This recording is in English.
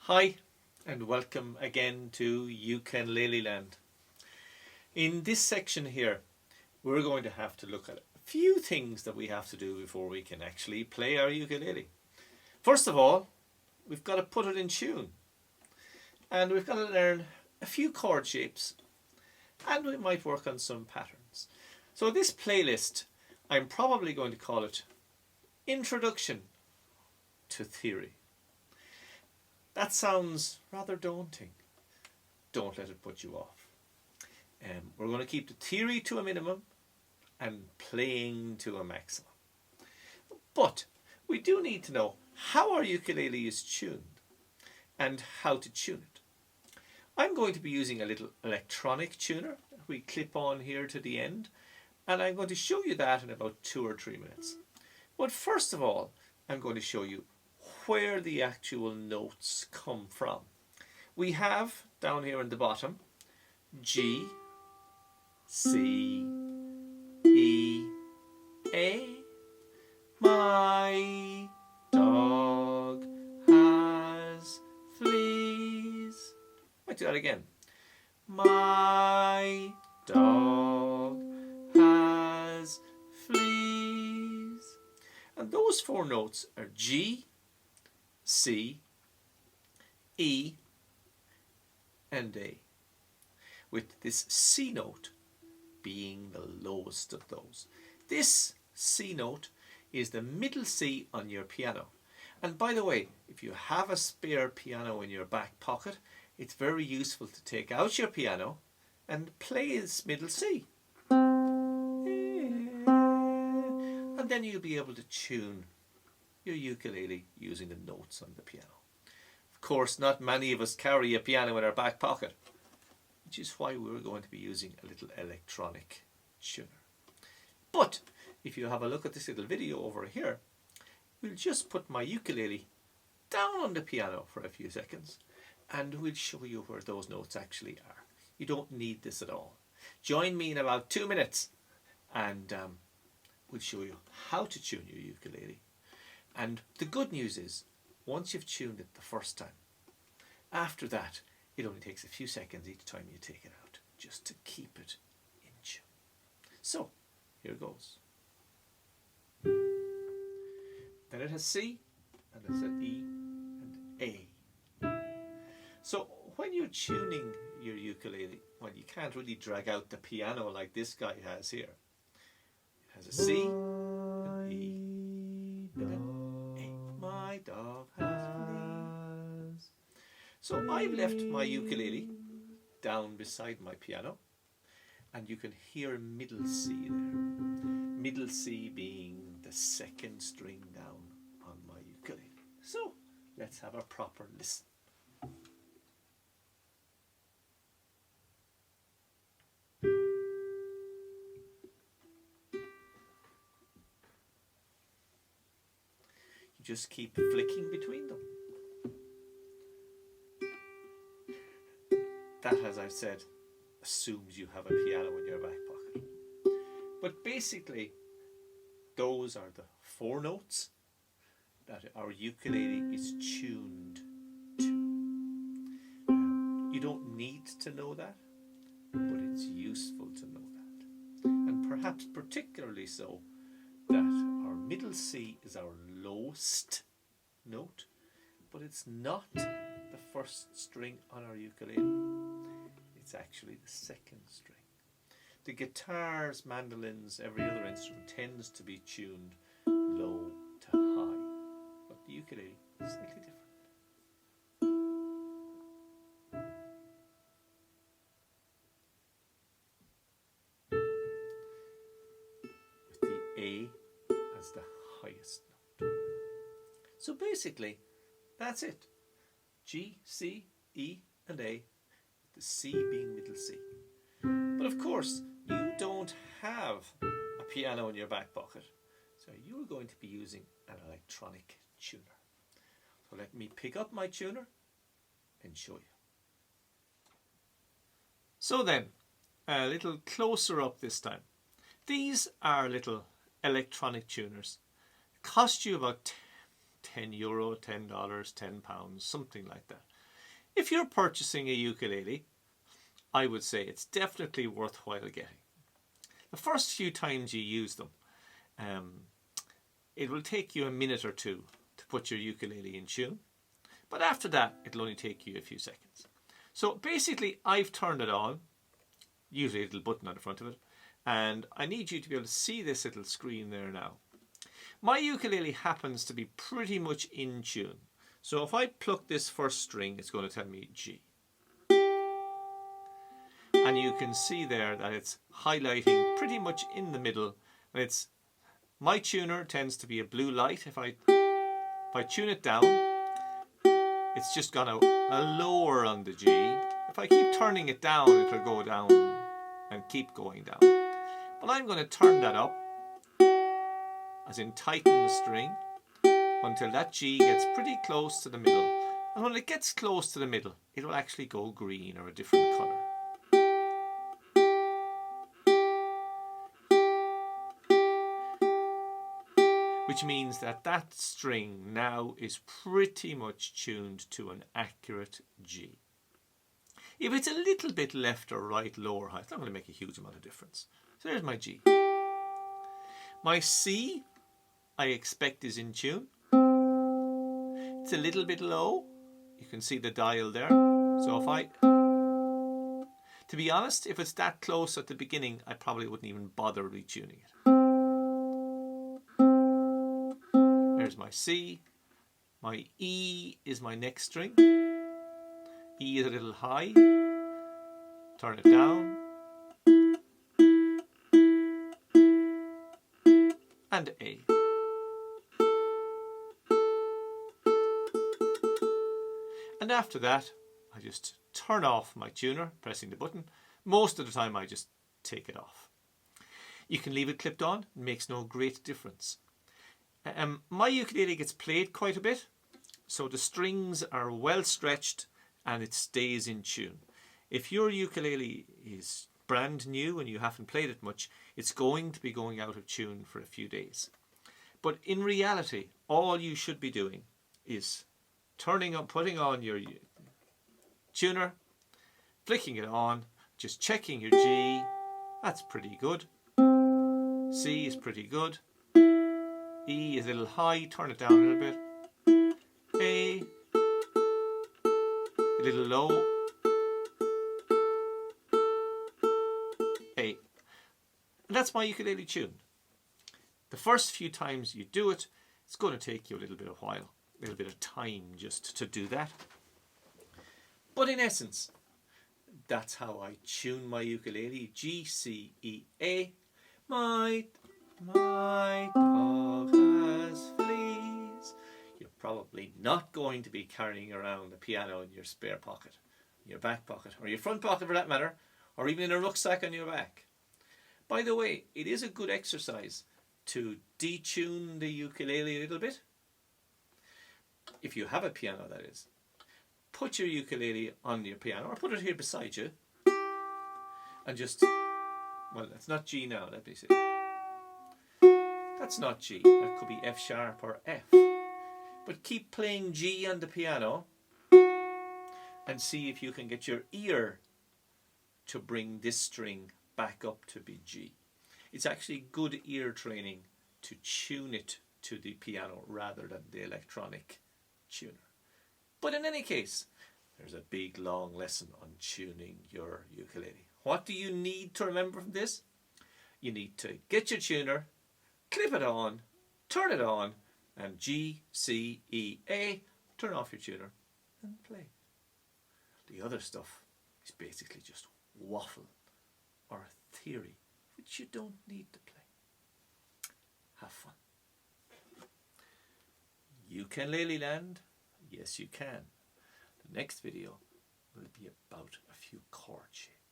Hi and welcome again to Ukulele Land. In this section here we're going to have to look at a few things that we have to do before we can actually play our ukulele. First of all, we've got to put it in tune and we've got to learn a few chord shapes and we might work on some patterns. So this playlist, I'm probably going to call it Introduction to Theory. That sounds rather daunting. Don't let it put you off. We're going to keep the theory to a minimum and playing to a maximum. But we do need to know how our ukulele is tuned and how to tune it. I'm going to be using a little electronic tuner that we clip on here to the end, and I'm going to show you that in about 2 or 3 minutes. But first of all, I'm going to show you where the actual notes come from. We have down here in the bottom G, C, E, A. My dog has fleas. Might do that again. My dog has fleas. And those 4 notes are G, C, E and A, with this C note being the lowest of those. This C note is the middle C on your piano. And by the way, if you have a spare piano in your back pocket, it's very useful to take out your piano and play this middle C. And then you'll be able to tune your ukulele using the notes on the piano. Of course, not many of us carry a piano in our back pocket, which is why we're going to be using a little electronic tuner. But if you have a look at this little video over here, we'll just put my ukulele down on the piano for a few seconds and we'll show you where those notes actually are. You don't need this at all. Join me in about 2 minutes and we'll show you how to tune your ukulele. And the good news is, once you've tuned it the first time, after that, it only takes a few seconds each time you take it out, just to keep it in tune. So, here goes. Then it has C, and it has E, and A. So, when you're tuning your ukulele, well, you can't really drag out the piano like this guy has here. It has a C, an E, and an A. My dog has fleas. So I've left my ukulele down beside my piano and you can hear middle C there. Middle C being the 2nd string down on my ukulele. So let's have a proper listen. Just keep flicking between them. That, as I've said, assumes you have a piano in your back pocket. But basically, those are the 4 notes that our ukulele is tuned to. You don't need to know that, but it's useful to know that. And perhaps particularly so that our middle C is our lowest note, but it's not the 1st string on our ukulele. It's actually the 2nd string. The guitars, mandolins, every other instrument tends to be tuned low to high, but the ukulele is slightly different. With the A as the highest note. So basically, that's it. G, C, E and A, the C being middle C. But of course, you don't have a piano in your back pocket, so you're going to be using an electronic tuner. So let me pick up my tuner and show you. So then, a little closer up this time. These are little electronic tuners. Cost you about €10, $10, £10, something like that. If you're purchasing a ukulele, I would say it's definitely worthwhile getting. The first few times you use them, it will take you a minute or two to put your ukulele in tune. But after that, it'll only take you a few seconds. So basically, I've turned it on, usually a little button on the front of it, and I need you to be able to see this little screen there now. My ukulele happens to be pretty much in tune. So if I pluck this first string, it's going to tell me G. And you can see there that it's highlighting pretty much in the middle. And my tuner tends to be a blue light. If I tune it down, it's just gone a lower on the G. If I keep turning it down, it'll go down and keep going down. But I'm going to turn that up, as in tighten the string, until that G gets pretty close to the middle. And when it gets close to the middle, it will actually go green or a different colour. Which means that that string now is pretty much tuned to an accurate G. If it's a little bit left or right, lower, high, it's not going to make a huge amount of difference. So there's my G. My C, I expect, is in tune. It's a little bit low. You can see the dial there. So to be honest, if it's that close at the beginning, I probably wouldn't even bother retuning it. There's my C. My E is my next string. E is a little high. Turn it down. And A. And after that, I just turn off my tuner, pressing the button. Most of the time I just take it off. You can leave it clipped on, it makes no great difference. My ukulele gets played quite a bit, so the strings are well stretched and it stays in tune. If your ukulele is brand new and you haven't played it much, it's going to be going out of tune for a few days. But in reality, all you should be doing is putting on your tuner, flicking it on, just checking your G. That's pretty good. C is pretty good. E is a little high, turn it down a little bit. A little low. A. And that's my ukulele tune. The first few times you do it, it's going to take you a little bit of time just to do that. But in essence, that's how I tune my ukulele. G, C, E, A. My dog has fleas. You're probably not going to be carrying around a piano in your spare pocket, your back pocket, or your front pocket for that matter, or even in a rucksack on your back. By the way, it is a good exercise to detune the ukulele a little bit. If you have a piano, that is. Put your ukulele on your piano, or put it here beside you, and just, well, that's not G now, let me see. That's not G, that could be F sharp or F. But keep playing G on the piano and see if you can get your ear to bring this string back up to be G. It's actually good ear training to tune it to the piano rather than the electronic tuner. But in any case, there's a big long lesson on tuning your ukulele. What do you need to remember from this? You need to get your tuner, clip it on, turn it on, and G, C, E, A, turn off your tuner and play. The other stuff is basically just waffle or a theory which you don't need to play. Have fun. Ukulele land? Yes, you can. The next video will be about a few chord shapes.